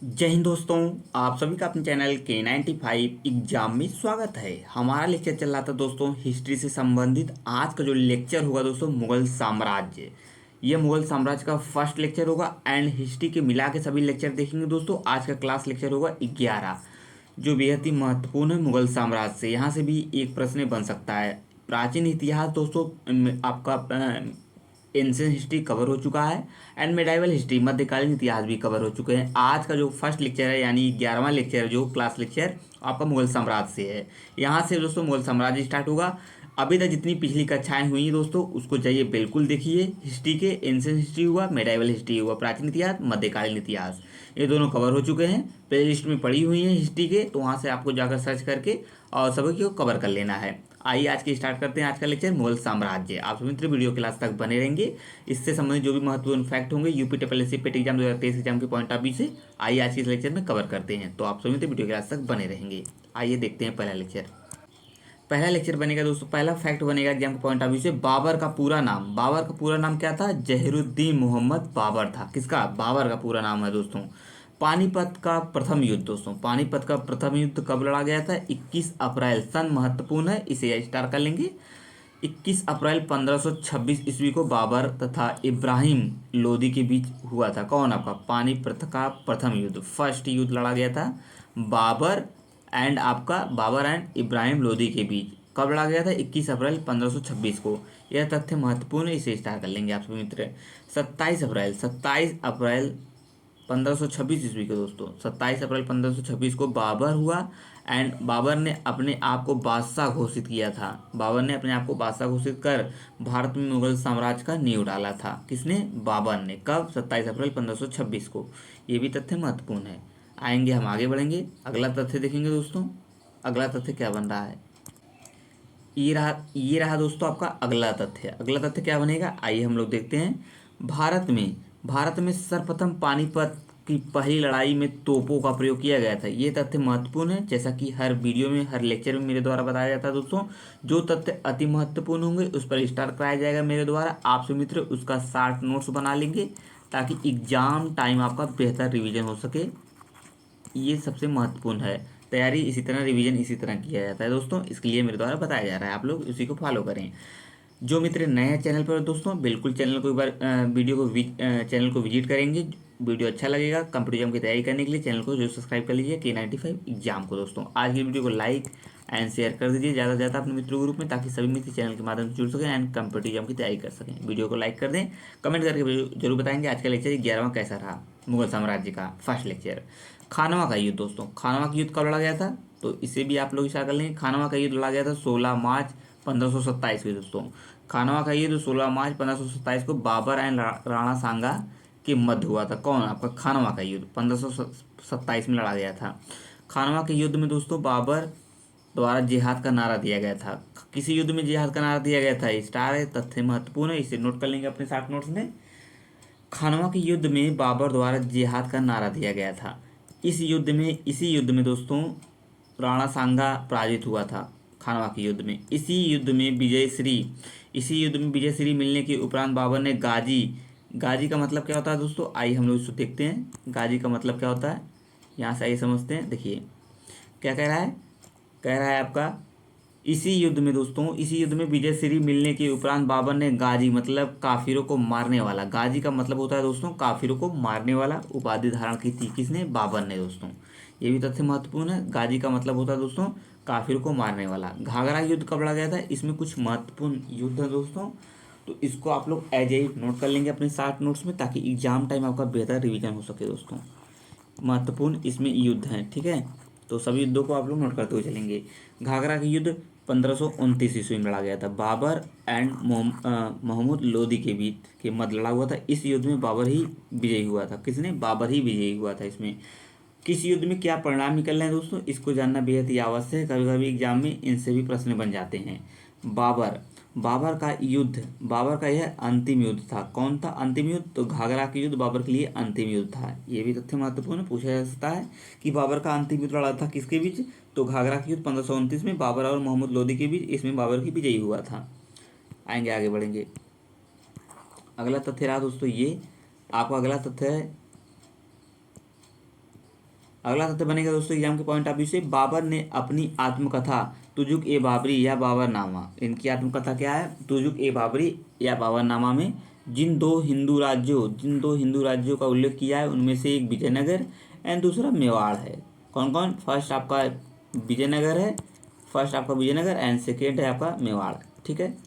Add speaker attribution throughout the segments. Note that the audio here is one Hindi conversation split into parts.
Speaker 1: जय हिंद दोस्तों। आप सभी का अपने चैनल K95 एग्जाम में स्वागत है। हमारा लेक्चर चल रहा था दोस्तों हिस्ट्री से संबंधित। आज का जो लेक्चर होगा दोस्तों मुगल साम्राज्य। यह मुगल साम्राज्य का फर्स्ट लेक्चर होगा एंड हिस्ट्री के मिला के सभी लेक्चर देखेंगे दोस्तों। आज का क्लास लेक्चर होगा 11, जो बेहद ही महत्वपूर्ण है मुगल साम्राज्य से। यहाँ से भी एक प्रश्न बन सकता है। प्राचीन इतिहास दोस्तों आपका एंशियंट हिस्ट्री कवर हो चुका है एंड मेडाइवल हिस्ट्री मध्यकालीन इतिहास भी कवर हो चुके हैं। आज का जो फर्स्ट लेक्चर है यानी 11वां लेक्चर जो क्लास लेक्चर आपका मुगल साम्राज्य से है। यहाँ से दोस्तों मुगल साम्राज्य स्टार्ट होगा। अभी तक जितनी पिछली कक्षाएं हुई हैं दोस्तों उसको जाइए बिल्कुल देखिए। हिस्ट्री के एंशियंट हिस्ट्री हुआ, मेडाइवल हिस्ट्री हुआ, प्राचीन इतिहास, मध्यकालीन इतिहास, ये दोनों कवर हो चुके हैं। प्ले लिस्ट में पड़ी हुई हैं हिस्ट्री के, तो वहाँ से आपको जाकर सर्च करके और सभी को कवर कर लेना है। आइए आज की स्टार्ट करते हैं आज का लेक्चर मुगल साम्राज्य। आप सभी मित्र वीडियो क्लास तक बने रहेंगे। इससे संबंधित जो भी महत्वपूर्ण फैक्ट होंगे UP triple S C PET exam 2023 exam के पॉइंट ऑफ व्यू से आइए आज के इस लेक्चर में कवर करते हैं। तो आप सभी मित्र वीडियो क्लास तक बने रहेंगे। आइए देखते हैं पहला लेक्चर। पहला लेक्चर बनेगा दोस्तों, पहला फैक्ट बनेगा एग्जाम के पॉइंट ऑफ व्यू से। बाबर का पूरा नाम, बाबर का पूरा नाम क्या था? जहीरुद्दीन मोहम्मद बाबर था। किसका? बाबर का पूरा नाम है दोस्तों। पानीपत का प्रथम युद्ध दोस्तों, पानीपत का प्रथम युद्ध कब लड़ा गया था? 21 अप्रैल। सन महत्वपूर्ण है, इसे स्टार कर लेंगे। 21 अप्रैल 1526 ईस्वी को बाबर तथा इब्राहिम लोदी के बीच हुआ था। कौन? आपका पानीपत का प्रथम युद्ध, फर्स्ट युद्ध लड़ा गया था बाबर एंड आपका बाबर एंड इब्राहिम लोदी के बीच। कब लड़ा गया था? 21 अप्रैल 1526 को। यह तथ्य महत्वपूर्ण है, इसे स्टार कर लेंगे आप सभी मित्र। 27 अप्रैल 1526 ईस्वी को दोस्तों, 27 अप्रैल 1526 को बाबर हुआ एंड बाबर ने अपने आप को बादशाह घोषित किया था। बाबर ने अपने आप को बादशाह घोषित कर भारत में मुगल साम्राज्य का नींव डाला था। किसने? बाबर ने। कब? 27 अप्रैल 1526 को। ये भी तथ्य महत्वपूर्ण है। आएंगे हम आगे बढ़ेंगे, अगला तथ्य देखेंगे दोस्तों। अगला तथ्य क्या बन रहा है? ये रहा दोस्तों आपका अगला तथ्य। अगला तथ्य क्या बनेगा? आइए हम लोग देखते हैं। भारत में सर्वप्रथम पानीपत की पहली लड़ाई में तोपों का प्रयोग किया गया था। ये तथ्य महत्वपूर्ण है, जैसा कि हर वीडियो में हर लेक्चर में मेरे द्वारा बताया जाता है दोस्तों। जो तथ्य अति महत्वपूर्ण होंगे उस पर स्टार कराया जाएगा मेरे द्वारा। आपसे मित्र उसका शार्ट नोट्स बना लेंगे ताकि एग्जाम टाइम आपका बेहतर रिवीजन हो सके। ये सबसे महत्वपूर्ण है। तैयारी इसी तरह, रिवीजन इसी तरह किया जाता है दोस्तों, इसके लिए मेरे द्वारा बताया जा रहा है। आप लोग उसी को फॉलो करें। जो मित्र नए हैं चैनल पर दोस्तों, बिल्कुल चैनल को एक बार चैनल को विजिट करेंगे। वीडियो अच्छा लगेगा कंप्यूटर एग्जाम की तैयारी करने के लिए चैनल को जो सब्सक्राइब कर लीजिए K95 एग्जाम को दोस्तों। आज की वीडियो को लाइक एंड शेयर कर दीजिए ज़्यादा से ज़्यादा अपने मित्रों ग्रुप में, ताकि सभी मित्र चैनल के माध्यम से जुड़ सकें एंड कंप्यूटर एग्जाम की तैयारी कर सकें। वीडियो को लाइक कर दें, कमेंट करके जरूर बताएंगे आज का लेक्चर 11वां कैसा रहा। मुगल साम्राज्य का फर्स्ट लेक्चर। खानवा का युद्ध दोस्तों, खानवा का युद्ध कब लड़ा गया था? तो इसे भी आप लोग इशारा कर लेंगे। खानवा का युद्ध लड़ा गया था 16 मार्च 1527 को दोस्तों। खानवा का युद्ध 16 मार्च 1527 को बाबर एंड राणा सांगा के मध्य हुआ था। कौन? आपका खानवा का युद्ध 1527 में लड़ा गया था। खानवा के युद्ध में दोस्तों बाबर द्वारा जिहाद का नारा दिया गया था। किसी युद्ध में जिहाद का नारा दिया गया था? स्टार है, तथ्य महत्वपूर्ण है, इसे नोट कर लेंगे अपने साथ नोट्स में। खानवा के युद्ध में बाबर द्वारा जिहाद का नारा दिया गया था। इसी युद्ध में दोस्तों राणा सांगा पराजित हुआ था। खानवा के युद्ध में, इसी युद्ध में विजय श्री मिलने के उपरांत बाबर ने गाजी, गाजी का मतलब क्या होता है दोस्तों? आइए हम लोग इसको देखते हैं। गाजी का मतलब क्या होता है, यहाँ से आइए समझते हैं। देखिए क्या कह रहा है। कह रहा है आपका इसी युद्ध में विजय श्री मिलने के उपरांत बाबर ने गाजी मतलब काफिरों को मारने वाला, गाजी का मतलब होता है दोस्तों काफिरों को मारने वाला, उपाधि धारण की थी। किसने? बाबर ने दोस्तों। ये भी तथ्य महत्वपूर्ण है। गाजी का मतलब होता है दोस्तों काफिरों को मारने वाला। घाघरा युद्ध कब लड़ा गया था? इसमें कुछ महत्वपूर्ण युद्ध है दोस्तों, तो इसको आप लोग एज ए नोट कर लेंगे अपने साथ नोट्स में, ताकि एग्जाम टाइम आपका बेहतर रिवीजन हो सके दोस्तों। महत्वपूर्ण इसमें युद्ध हैं, ठीक है। तो सभी युद्धों को आप लोग नोट करते हुए चलेंगे। घाघरा का युद्ध 1529 ईस्वी में लड़ा गया था। बाबर एंड महमूद लोदी के बीच के मध्य लड़ा हुआ था। इस युद्ध में बाबर ही विजयी हुआ था। किसने? बाबर ही विजयी हुआ था इसमें। किस युद्ध में क्या परिणाम निकल रहे हैं दोस्तों, इसको जानना बेहद ही आवश्यक है। कभी कभी एग्जाम में इनसे भी प्रश्न बन जाते हैं। बाबर बाबर का यह अंतिम युद्ध था। कौन था अंतिम युद्ध? तो घाघरा का युद्ध बाबर के लिए अंतिम युद्ध था। ये भी तथ्य महत्वपूर्ण पूछा जा सकता है कि बाबर का अंतिम युद्ध लड़ा था किसके बीच? तो घाघरा का युद्ध 1529 में बाबर और मोहम्मद लोदी के बीच, इसमें बाबर की विजयी हुआ था। आएंगे आगे बढ़ेंगे। अगला तथ्य रहा दोस्तों ये, आपका अगला तथ्य है अगला तथ्य बनेगा दोस्तों एग्जाम के पॉइंट ऑफ व्यू से, बाबर ने अपनी आत्मकथा तुजुक ए बाबरी या बाबरनामा, इनकी आत्मकथा क्या है, तुजुक ए बाबरी या बाबरनामा में जिन दो हिंदू राज्यों का उल्लेख किया है उनमें से एक विजयनगर एंड दूसरा मेवाड़ है। कौन कौन, फर्स्ट आपका विजयनगर है, फर्स्ट आपका विजयनगर एंड सेकेंड है आपका मेवाड़। ठीक है,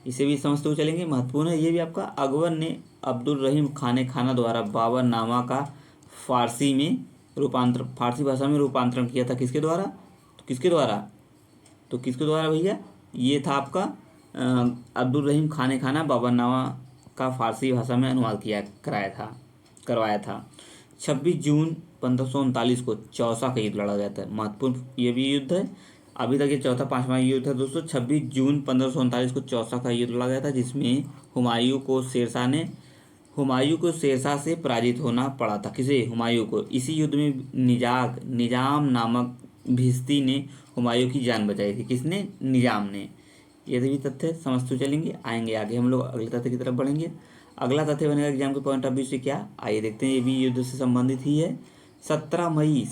Speaker 1: इसे भी समझते हुए चलेंगे, महत्वपूर्ण है ये भी आपका। अकबर ने अब्दुल रहीम खाने खाना द्वारा बाबरनामा का फारसी भाषा में रूपांतरण किया था, किसके द्वारा, तो किसके द्वारा भैया, ये था आपका अब्दुल रहीम खाने खाना बाबरनामा का फारसी भाषा में अनुवाद करवाया था। 26 जून 1539 को चौसा का युद्ध लड़ा गया था, महत्वपूर्ण ये भी युद्ध है, अभी तक ये चौथा पांचवा युद्ध है दोस्तों। 26 जून 1539 को चौसा का युद्ध लड़ा गया था, जिसमें हुमायूं को शेरशाह से पराजित होना पड़ा था। किसे, हुमायूं को। इसी युद्ध में निजाम नामक भिस्ती ने हुमायूं की जान बचाई थी, किसने, निजाम ने। ये भी तथ्य समझते चलेंगे, आएंगे आगे हम लोग अगले तथ्य की तरफ बढ़ेंगे। अगला तथ्य बनेगा एग्जाम के पॉइंट ऑफ व्यू से क्या, आइए देखते हैं, ये भी युद्ध से संबंधित ही है। 17 मई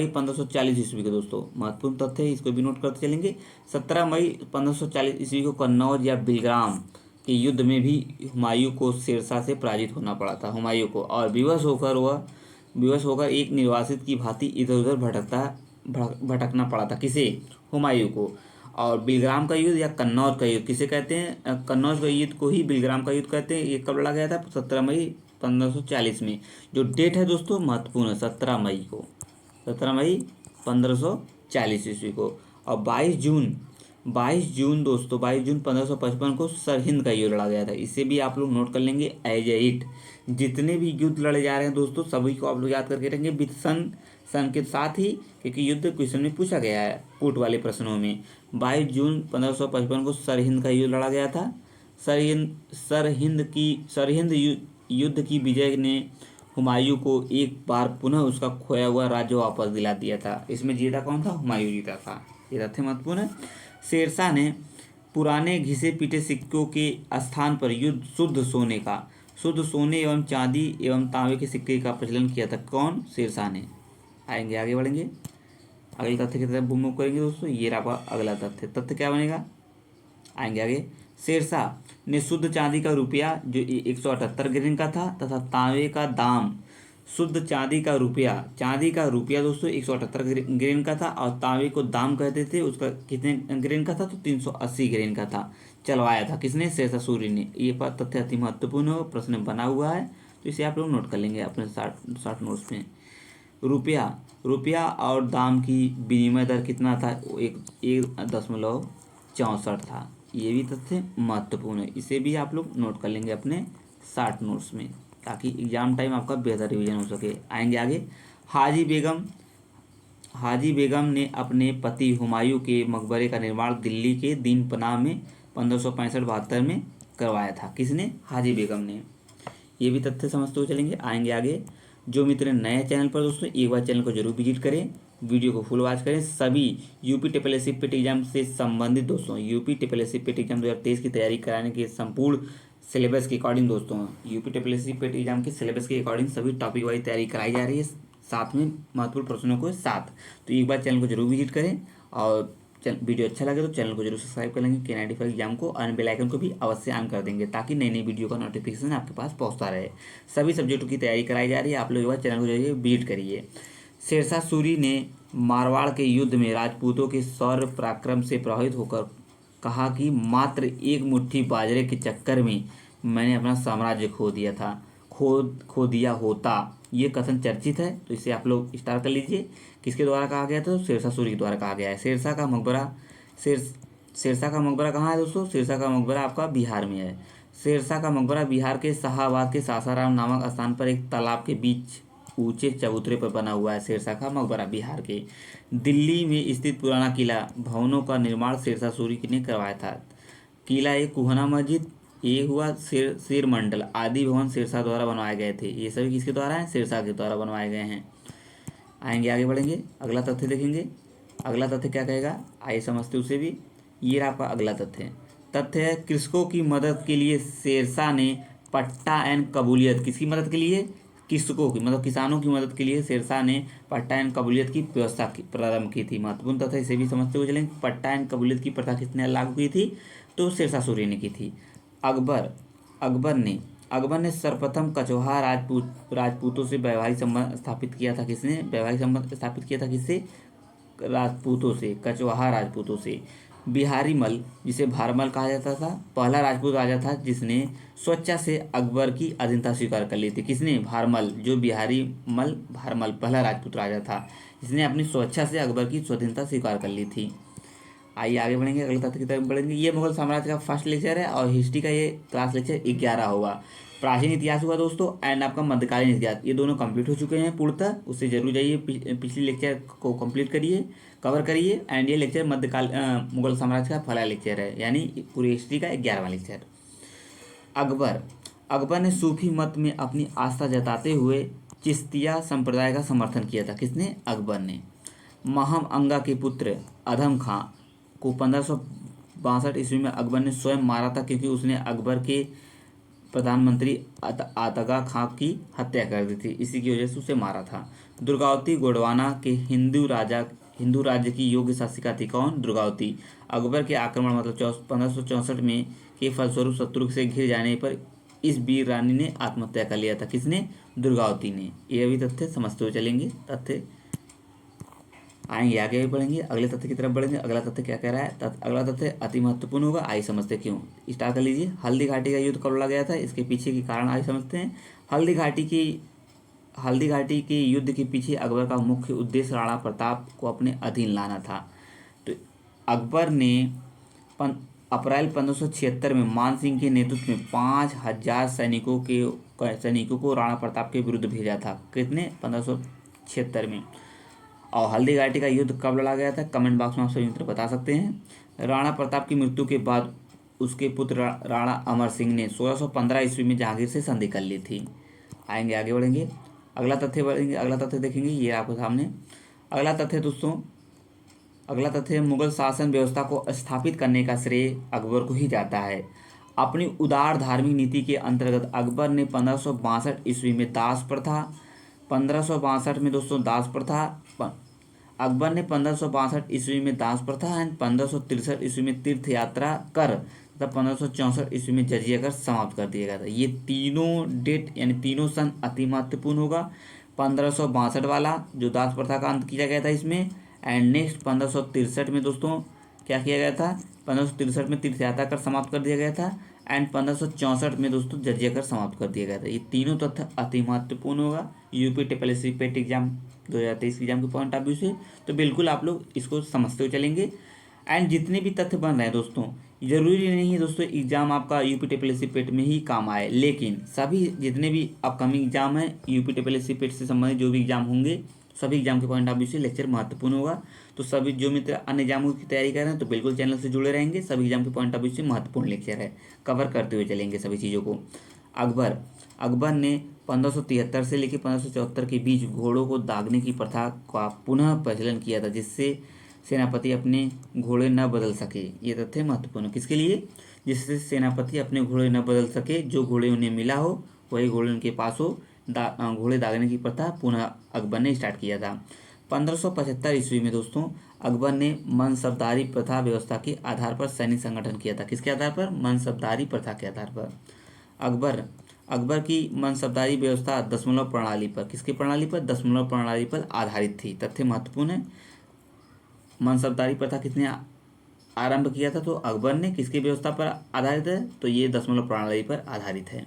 Speaker 1: 1540 ईस्वी को दोस्तों, महत्वपूर्ण तथ्य है, इसको भी नोट करते चलेंगे। 17 मई 1540 ईस्वी को कन्नौज या बिलग्राम के युद्ध में भी हुमायूं को शेरशाह से पराजित होना पड़ा था, हुमायूं को, और विवश होकर एक निर्वासित की भांति इधर उधर भटकना पड़ा था, किसे, हुमायूं को। और बिलग्राम का युद्ध या कन्नौज का युद्ध किसे कहते हैं, कन्नौज का युद्ध को ही बिलग्राम का युद्ध कहते हैं। ये कब लड़ा गया था, 17 मई 1540 में। जो डेट है दोस्तों महत्वपूर्ण है, 17 मई 1540 ईस्वी को। और 22 जून दोस्तों, 22 जून 1555 को सरहिंद का युद्ध लड़ा गया था। इसे भी आप लोग नोट कर लेंगे एज ए इट। जितने भी युद्ध लड़े जा रहे हैं दोस्तों सभी को आप लोग याद करके रहेंगे विद सन के साथ ही, क्योंकि युद्ध क्वेश्चन में पूछा गया है पुट वाले प्रश्नों में। 22 जून 1555 को सरहिंद का युद्ध लड़ा गया था। सरहिंद युद्ध की विजय ने हुमायूं को एक बार पुनः उसका खोया हुआ राज्य वापस दिला दिया था। इसमें जीता कौन था, हुमायूं जीता था। ये तथ्य महत्वपूर्ण है। शेरशाह ने पुराने घिसे पीटे सिक्कों के स्थान पर शुद्ध सोने एवं चांदी एवं तांबे के सिक्के का प्रचलन किया था। कौन, शेरशाह ने। आएंगे आगे बढ़ेंगे, अगले तथ्य की तरफ मूव करेंगे दोस्तों। ये रहा अगला तथ्य क्या बनेगा, आएंगे आगे। शेरशाह ने शुद्ध चांदी का रुपया जो 178 ग्रेन का था तथा तांबे का दाम, शुद्ध चांदी का रुपया दोस्तों 178 ग्रेन का था, और तांबे को दाम कहते थे, उसका कितने ग्रेन का था, तो 380 ग्रेन का था, चलवाया था, किसने, शेरशाह सूरी ने। ये तथ्य अति महत्वपूर्ण हो, प्रश्न बना हुआ है, तो इसे आप लोग नोट कर लेंगे अपने 60 नोट्स में। रुपया और दाम की विनिमय दर कितना था, 1.64 था। ये भी तथ्य महत्वपूर्ण है, इसे भी आप लोग नोट कर लेंगे अपने 60 नोट्स में, ताकि एग्जाम टाइम आपका बेहतर रिवीजन हो सके। आएंगे आगे। हाजी बेगम ने अपने पति हुमायूं के मकबरे का निर्माण दिल्ली के दीनपनाह में 1565-72 में करवाया था, किसने, हाजी बेगम ने। ये भी तथ्य समझते हुए चलेंगे, आएंगे आगे। जो मित्र नए चैनल पर दोस्तों, एक बार चैनल को जरूर विजिट करें, वीडियो को फुल वॉच करें। सभी यूपी ट्रिपल पेट एग्जाम से संबंधित दोस्तों, यूपी ट्रिपल पेट एग्जाम 2023 की तैयारी कराने के संपूर्ण सिलेबस के अकॉर्डिंग दोस्तों, यूपी ट्रिपल पेट एग्जाम के सिलेबस के अकॉर्डिंग सभी टॉपिक वाइज तैयारी कराई जा रही है, साथ में महत्वपूर्ण प्रश्नों को साथ। तो एक बार चैनल को जरूर विजिट करें, और वीडियो अच्छा लगे तो चैनल को जरूर सब्सक्राइब कर लेंगे K95 एग्जाम को, और बेल आइकन को भी अवश्य ऑन कर देंगे, ताकि नई नई वीडियो का नोटिफिकेशन आपके पास पहुंचता रहे। सभी सब्जेक्टों की तैयारी कराई जा रही है, आप लोग एक बार चैनल को जाइए विजिट करिए। शेरशाह सूरी ने मारवाड़ के युद्ध में राजपूतों के शौर्य पराक्रम से प्रभावित होकर कहा कि मात्र एक मुट्ठी बाजरे के चक्कर में मैंने अपना साम्राज्य खो दिया होता। ये कथन चर्चित है, तो इसे आप लोग स्टार कर लीजिए। किसके द्वारा कहा गया था, शेरशाह सूरी के द्वारा कहा गया है। शेरशाह का मकबरा कहाँ है दोस्तों, शेरशाह का मकबरा आपका बिहार में है। शेरशाह का मकबरा बिहार के शाहाबाद के सासाराम नामक स्थान पर एक तालाब के बीच ऊंचे चबूतरे पर बना हुआ है। शेरशाह का मकबरा बिहार के। दिल्ली में स्थित पुराना किला भवनों का निर्माण शेरशाह सूरी ने करवाया था। किला एक कुहना मस्जिद, ये हुआ शेर मंडल आदि भवन शेरशाह द्वारा बनवाए गए थे। ये सभी किसके द्वारा हैं, शेरशाह के द्वारा बनवाए गए हैं। आएंगे आगे बढ़ेंगे, अगला तथ्य देखेंगे। अगला तथ्य क्या कहेगा, आइए समझते उसे भी। ये रहा आपका अगला तथ्य है कृषकों की मदद के लिए शेरशाह ने पट्टा एंड कबूलियत, किसकी मदद के लिए, किसको की मतलब किसानों की मदद के लिए शेरशाह ने पट्टा एंड कबूलियत की व्यवस्था प्रारंभ की थी। महत्वपूर्ण तथा इसे भी समझते हुए चलेंगे, पट्टा एंड कबूलियत की प्रथा किसने लागू की थी, तो शेरशाह सूरी ने की थी। अकबर अकबर ने सर्वप्रथम कचवाहा राजपूतों से वैवाहिक संबंध स्थापित किया था। किसने वैवाहिक संबंध स्थापित किया था, किससे, राजपूतों से, कचवाहा राजपूतों से। बिहारी मल, जिसे भारमल कहा जाता था, पहला राजपूत राजा था जिसने स्वेच्छा से अकबर की अधीनता स्वीकार कर ली थी। किसने, भारमल, जो बिहारी मल भारमल पहला राजपूत राजा था जिसने अपनी स्वेच्छा से अकबर की स्वाधीनता स्वीकार कर ली थी। आइए आगे बढ़ेंगे, अगले तथ्य की तरफ बढ़ेंगे। ये मुगल साम्राज्य का फर्स्ट लेक्चर है और हिस्ट्री का ये क्लास लेक्चर 11 होगा। प्राचीन इतिहास हुआ दोस्तों एंड आपका मध्यकालीन इतिहास, ये दोनों कंप्लीट हो चुके हैं पूर्णतः। उससे जरूर जाइए, पिछले लेक्चर को कंप्लीट करिए, कवर करिए। एंड ये लेक्चर मुगल साम्राज्य का पहला लेक्चर है, यानी पूरी हिस्ट्री का 11वां लेक्चर। अकबर ने सूफी मत में अपनी आस्था जताते हुए चिश्तिया संप्रदाय का समर्थन किया था। किसने, अकबर ने। महम अंगा के पुत्र अधम खां को 1562 ईस्वी में अकबर ने स्वयं मारा था, क्योंकि उसने अकबर के प्रधानमंत्री आतगा खां की हत्या कर दी थी। इसी की वजह से उसे मारा था। दुर्गावती गोंडवाना के हिंदू राज्य की योग्य शासिका थी। कौन, दुर्गावती। अकबर के आक्रमण मतलब 1564 में के फलस्वरूप शत्रु से घिर जाने पर इस वीर रानी ने आत्महत्या कर लिया था। किसने, दुर्गावती ने। ये अभी तथ्य समझते हुए चलेंगे, तथ्य आएंगे, आगे भी बढ़ेंगे, अगले तथ्य की तरफ बढ़ेंगे। अगला तथ्य क्या कह रहा है, अगला तथ्य अति महत्वपूर्ण होगा, आइए समझते क्यों। स्टार्ट कर लीजिए। हल्दी घाटी का युद्ध कब लड़ा गया था, इसके पीछे के कारण आइए समझते हैं। हल्दी घाटी के युद्ध के पीछे अकबर का मुख्य उद्देश्य राणा प्रताप को अपने अधीन लाना था। तो अकबर ने अप्रैल 1576 में मान सिंह के नेतृत्व में 5000 सैनिकों को राणा प्रताप के विरुद्ध भेजा था। कितने, 1576 में। और हल्दी घाटी का युद्ध कब लड़ा गया था, कमेंट बॉक्स में आप सभी मित्र बता सकते हैं। राणा प्रताप की मृत्यु के बाद उसके पुत्र राणा अमर सिंह ने 1615 ईस्वी में जहांगीर से संधि कर ली थी। आएंगे, आगे बढ़ेंगे, अगला तथ्य देखेंगे, ये आपके सामने अगला तथ्य दोस्तों। अगला तथ्य, मुगल शासन व्यवस्था को स्थापित करने का श्रेय अकबर को ही जाता है। अपनी उदार धार्मिक नीति के अंतर्गत अकबर ने 1562 ईस्वी में दास प्रथा 1562 में दोस्तों दास प्रथा अकबर ने 1562 ईस्वी में दास प्रथा एंड 1563 ईस्वी में तीर्थ यात्रा कर तथा 1564 ईस्वी में जजिया कर समाप्त कर दिया गया था। ये तीनों डेट यानी तीनों सन अति महत्वपूर्ण होगा। 1562 वाला जो दास प्रथा का अंत किया गया था इसमें, एंड नेक्स्ट 1563 में दोस्तों क्या किया गया था, 1563 में तीर्थ यात्रा कर समाप्त कर दिया गया था एंड 1564 में दोस्तों जजिया कर समाप्त कर दिया गया था। ये तीनों तथ्य अति महत्वपूर्ण होगा यूपी TSSC पेट एग्जाम 2023 एग्जाम के पॉइंट ऑफ व्यू से, तो बिल्कुल आप लोग इसको समझते हुए चलेंगे। एंड जितने भी तथ्य बन रहे हैं दोस्तों, जरूरी नहीं है दोस्तों एग्जाम आपका यूपी TSSC पेट में ही काम आए, लेकिन सभी जितने भी अपकमिंग एग्जाम है यूपी TSSC पेट से संबंधित जो भी एग्जाम होंगे, सभी एग्जाम के पॉइंट ऑफ व्यू से लेक्चर महत्वपूर्ण होगा। तो सभी जो मित्र अन्य एग्जामों की तैयारी कर रहे हैं तो बिल्कुल चैनल से जुड़े रहेंगे। सभी एग्जाम के पॉइंट ऑफ व्यू से महत्वपूर्ण लेक्चर है, कवर करते हुए चलेंगे सभी चीज़ों को। अकबर ने 1573 से लेकर 1574 के बीच घोड़ों को दागने की प्रथा का पुनः प्रचलन किया था, जिससे सेनापति अपने घोड़े न बदल सके। ये तथ्य महत्वपूर्ण, किसके लिए, जिससे सेनापति अपने घोड़े न बदल सके, जो घोड़े उन्हें मिला हो वही घोड़े उनके पास हो। घोड़े दागने की प्रथा पुनः अकबर ने स्टार्ट किया था। 1575 ईस्वी में दोस्तों अकबर ने मनसबदारी प्रथा व्यवस्था के आधार पर सैनिक संगठन किया था। किसके आधार पर, मनसबदारी प्रथा के आधार पर। अकबर की मनसबदारी व्यवस्था दशमलव प्रणाली पर, किसकी प्रणाली पर, दशमलव प्रणाली पर आधारित थी। तथ्य महत्वपूर्ण है। मनसबदारी प्रथा किसने आरंभ किया था, तो अकबर ने। किसकी व्यवस्था पर आधारित है, तो ये दशमलव प्रणाली पर आधारित है।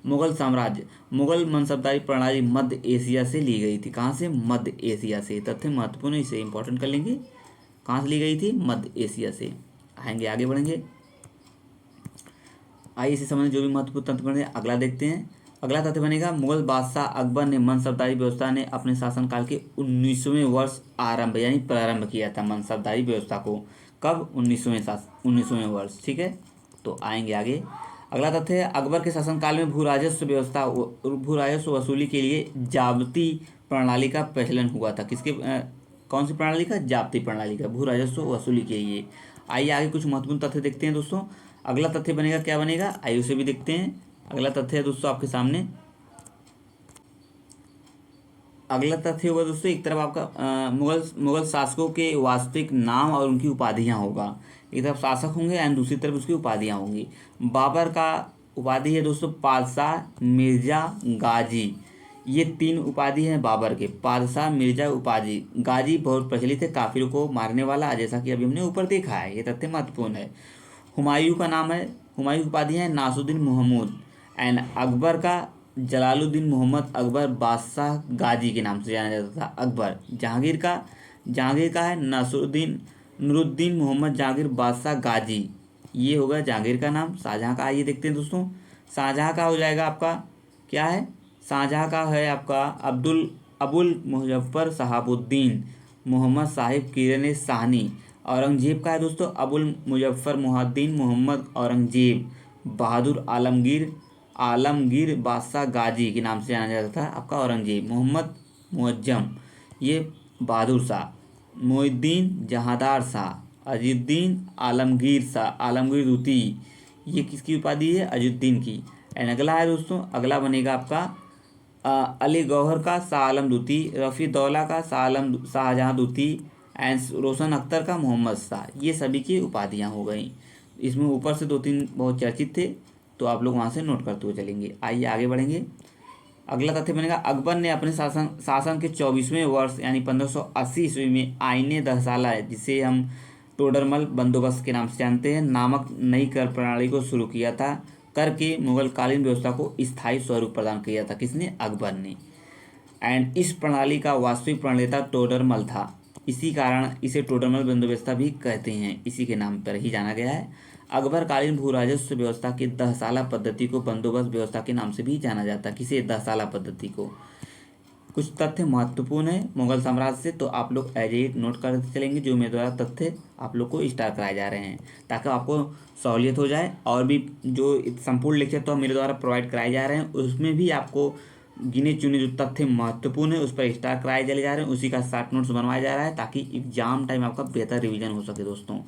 Speaker 1: मुगल मनसबदारी प्रणाली मध्य एशिया से ली गई थी। कहाँ से, मध्य एशिया से। तथ्य महत्वपूर्ण है, इसे इंपॉर्टेंट कर लेंगे। कहाँ से ली गई थी, मध्य एशिया से। आएंगे, आगे बढ़ेंगे, आइए इसे समझने जो भी महत्वपूर्ण तथ्य बने अगला देखते हैं। अगला तथ्य बनेगा, मुगल बादशाह अकबर ने मनसबदारी व्यवस्था ने अपने शासनकाल के 19वें वर्ष यानी प्रारंभ किया था मनसबदारी व्यवस्था को। कब, 19वें वर्ष, ठीक है। तो आएंगे आगे, अगला तथ्य है, अकबर के शासनकाल में भू राजस्व वसूली के लिए जाब्ती प्रणाली का प्रचलन हुआ था। किसके कौन सी प्रणाली का, जाब्ती प्रणाली का, भू राजस्व वसूली के लिए। आइए आगे कुछ महत्वपूर्ण तथ्य देखते हैं दोस्तों। अगला तथ्य बनेगा, क्या बनेगा, आइए उसे भी देखते हैं। अगला तथ्य है दोस्तों आपके सामने, अगला तथ्य होगा दोस्तों, एक तरफ आपका मुगल शासकों के वास्तविक नाम और उनकी उपाधियां होगा। एक तरफ शासक होंगे एंड दूसरी तरफ उसकी उपाधियां होंगी। बाबर का उपाधि है दोस्तों पादशाह, मिर्जा, गाजी। ये 3 उपाधि हैं बाबर के, पादशाह, मिर्जा, उपाधि। गाजी बहुत प्रचलित है, काफिरों को मारने वाला, जैसा कि अभी हमने ऊपर देखा है, ये तथ्य महत्वपूर्ण है। हुमायूं का नाम है, हुमायूं की उपाधि है नासुद्दीन महमूद। एंड अकबर का जलालुद्दीन मोहम्मद अकबर बादशाह गाजी के नाम से जाना जाता था अकबर। जहांगीर का है नसरुद्दीन नूरुद्दीन मोहम्मद जहांगीर बादशाह गाजी। ये होगा जहांगीर का नाम। शाहजहाँ का आइए देखते हैं दोस्तों। शाहजहाँ का हो जाएगा आपका क्या है, शाहजहाँ का है आपका अबुल मुजफ्फर शहाबुद्दीन मोहम्मद साहिब किरण साहनी। औरंगजेब का है दोस्तों अबुल मुजफ्फर मुहद्दीन मोहम्मद औरंगजेब बहादुर आलमगीर बादशाह गाजी के नाम से जाना जाता था आपका औरंगजेब। मोहम्मद मुअज्जम, ये बहादुर शाह। मोइनुद्दीन जहांदार शाह। अजीउद्दीन आलमगीर शाह, आलमगीर द्वितीय, ये किसकी उपाधि है, अजीउद्दीन की। एंड अगला है दोस्तों, अगला बनेगा आपका अली गौहर का शाह आलम द्वितीय, रफ़ी दौला का शाहजहाँ द्वितीय एंड रोशन अख्तर का मोहम्मद शाह। ये सभी की उपाधियाँ हो गई। इसमें ऊपर से 2-3 बहुत चर्चित थे, तो आप लोग वहाँ से नोट करते हुए चलेंगे। आइए आगे बढ़ेंगे। अगला तथ्य बनेगा अकबर ने अपने शासन के 24वें वर्ष यानी 1580 ईस्वी में आईने दहसाला, जिसे हम टोडरमल बंदोबस्त के नाम से जानते हैं, नामक नई कर प्रणाली को शुरू किया था। कर के मुगल कालीन व्यवस्था को स्थायी स्वरूप प्रदान किया था किसने, अकबर ने। एंड इस प्रणाली का वास्तविक प्रणेता टोडरमल था। इसी कारण इसे टोडरमल बंदोबस्ता भी कहते हैं, इसी के नाम पर ही जाना गया है। अकबर कालीन भू राजस्व व्यवस्था की दहसाला पद्धति को बंदोबस्त व्यवस्था के नाम से भी जाना जाता है, किसे, दहसाला पद्धति को। कुछ तथ्य महत्वपूर्ण है मुगल साम्राज्य से, तो आप लोग एज ए नोट करते चलेंगे। जो मेरे द्वारा तथ्य आप लोग को स्टार कराए जा रहे हैं, ताकि आपको सहूलियत हो जाए। और भी जो संपूर्ण लेक्चर तो मेरे द्वारा प्रोवाइड कराए जा रहे हैं, उसमें भी आपको गिने चुने जो तथ्य महत्वपूर्ण है उस पर स्टार कराए चले जा रहे हैं, उसी का शॉर्ट नोट्स बनवाया जा रहा है, ताकि एग्जाम टाइम आपका बेहतर रिवीजन हो सके दोस्तों।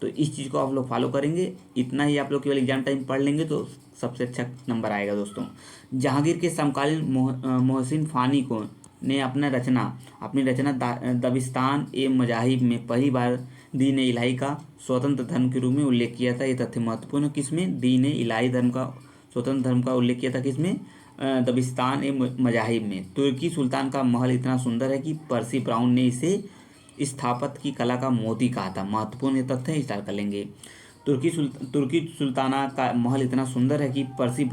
Speaker 1: तो इस चीज़ को आप लोग फॉलो करेंगे, इतना ही आप लोग केवल एग्जाम टाइम पढ़ लेंगे तो सबसे अच्छा नंबर आएगा दोस्तों। जहांगीर के समकालीन मोहसिन फ़ानी को ने अपनी रचना दबिस्तान ए मजाहिब में पहली बार दीन इलाही का स्वतंत्र धर्म के रूप में उल्लेख किया था। ये तथ्य महत्वपूर्ण है, किसमें, दीन इलाही धर्म का स्वतंत्र धर्म का उल्लेख किया था, किसमें, दबिस्तान ए मजाहिब में। तुर्की सुल्तान का महल इतना सुंदर है कि पर्सी ब्राउन ने इसे स्थापत्य की कला का मोती कहा था। महत्वपूर्ण ये तथ्य स्टार कर लेंगे। तुर्की सुल्ताना का महल इतना सुंदर है कि पर्सी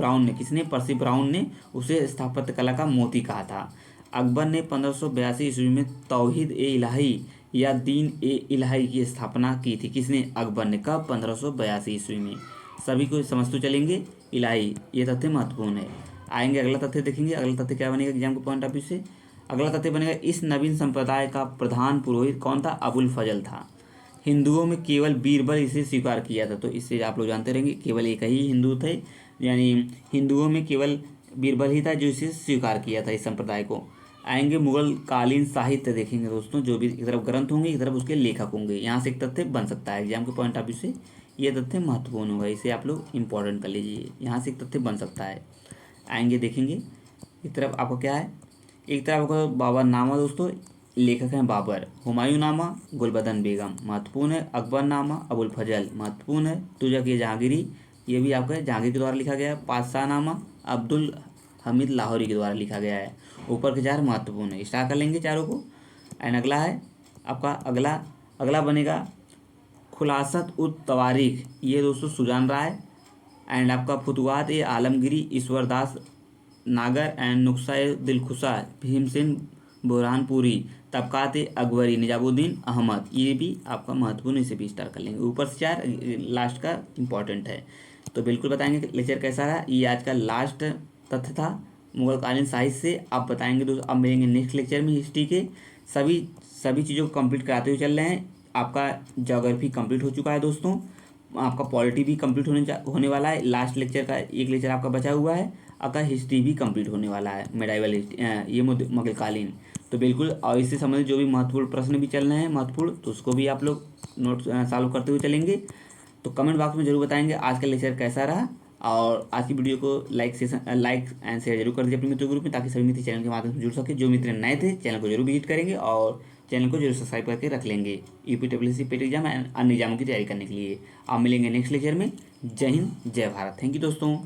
Speaker 1: ब्राउन ने उसे स्थापत्य कला का मोती कहा था। अकबर ने 1582 ईस्वी में तौहीद ए इलाही या दीन ए इलाही की स्थापना की थी, किसने, अकबर ने। कब, 1582 ईस्वी में। सभी को समझते चलेंगे, इलाही, ये तथ्य महत्वपूर्ण है। आएंगे अगला तथ्य देखेंगे। अगला तथ्य क्या बनेगा एग्जाम के पॉइंट ऑफ व्यू से, अगला तथ्य बनेगा इस नवीन संप्रदाय का प्रधान पुरोहित कौन था, अबुल फजल था। हिंदुओं में केवल बीरबल इसे स्वीकार किया था, तो इससे आप लोग जानते रहेंगे केवल एक ही हिंदू थे, यानी हिंदुओं में केवल बीरबल ही था जो इसे स्वीकार किया था, इस संप्रदाय को। आएंगे मुगल कालीन साहित्य देखेंगे दोस्तों, जो भी एक तरफ ग्रंथ होंगे एक तरफ उसके लेखक होंगे। यहाँ से एक तथ्य बन सकता है एग्जाम के पॉइंट ऑफ व्यू से, ये तथ्य महत्वपूर्ण होगा, इसे आप लोग इंपॉर्टेंट कर लीजिए, यहाँ से एक तथ्य बन सकता है। आएंगे देखेंगे, एक तरफ आपको क्या है, एक तरफ आपको बाबर नामा दोस्तों, लेखक हैं बाबर। हुमायूं नामा गुलबदन बेगम, महत्वपूर्ण है। अकबर नामा अबुल फजल, महत्वपूर्ण है। तुजक ये जहांगीरी, ये भी आपका जहांगीर के द्वारा लिखा गया है। पातशाह नामा अब्दुल हमीद लाहौरी के द्वारा लिखा गया है। ऊपर के 4 महत्वपूर्ण है, स्टार कर लेंगे चारों को। एंड अगला है आपका अगला बनेगा खुलासत उत तवारीख, ये दोस्तों सुजान राय। एंड आपका फुतुहात ए आलमगिरी ईश्वरदास नागर एंड नुस्खा ए दिलखुशा भीमसेन बुरहानपुरी। तबकात अकबरी निजामुद्दीन अहमद, ये भी आपका महत्वपूर्ण, इसे भी स्टार कर लेंगे। ऊपर से 4, लास्ट का इंपॉर्टेंट है, तो बिल्कुल बताएंगे लेक्चर कैसा रहा। ये आज का लास्ट तथ्य था मुगल कालीन साहित्य से। आप बताएंगे दोस्तों, अब मिलेंगे नेक्स्ट लेक्चर में हिस्ट्री के सभी चीज़ों को कंप्लीट कराते हुए चल रहे हैं। आपका ज्योग्राफी कंप्लीट हो चुका है दोस्तों, आपका पॉलिटी भी कंप्लीट होने वाला है। लास्ट लेक्चर का एक लेक्चर आपका बचा हुआ है, आपका हिस्ट्री भी कंप्लीट होने वाला है, मेडाइवल हिस्ट्री, ये मुगल कालीन। तो बिल्कुल, और इससे संबंधित जो भी महत्वपूर्ण प्रश्न भी चल रहे हैं महत्वपूर्ण, तो उसको भी आप लोग नोट सॉल्व करते हुए चलेंगे। तो कमेंट बॉक्स में जरूर बताएंगे आज का लेक्चर कैसा रहा, और आज की वीडियो को लाइक एंड शेयर जरूर कर दीजिए अपने मित्रों ग्रुप में, ताकि सभी मित्र चैनल के माध्यम से जुड़ सके। जो मित्र नए थे चैनल को जरूर विजिट करेंगे और चैनल को जरूर सब्सक्राइब करके रख लेंगे यूपीडब्ल्यूएससी पेट एग्जाम एंड अन्य एग्जामों की तैयारी करने के लिए। आप मिलेंगे नेक्स्ट लेक्चर में। जय हिंद, जय भारत। थैंक यू दोस्तों।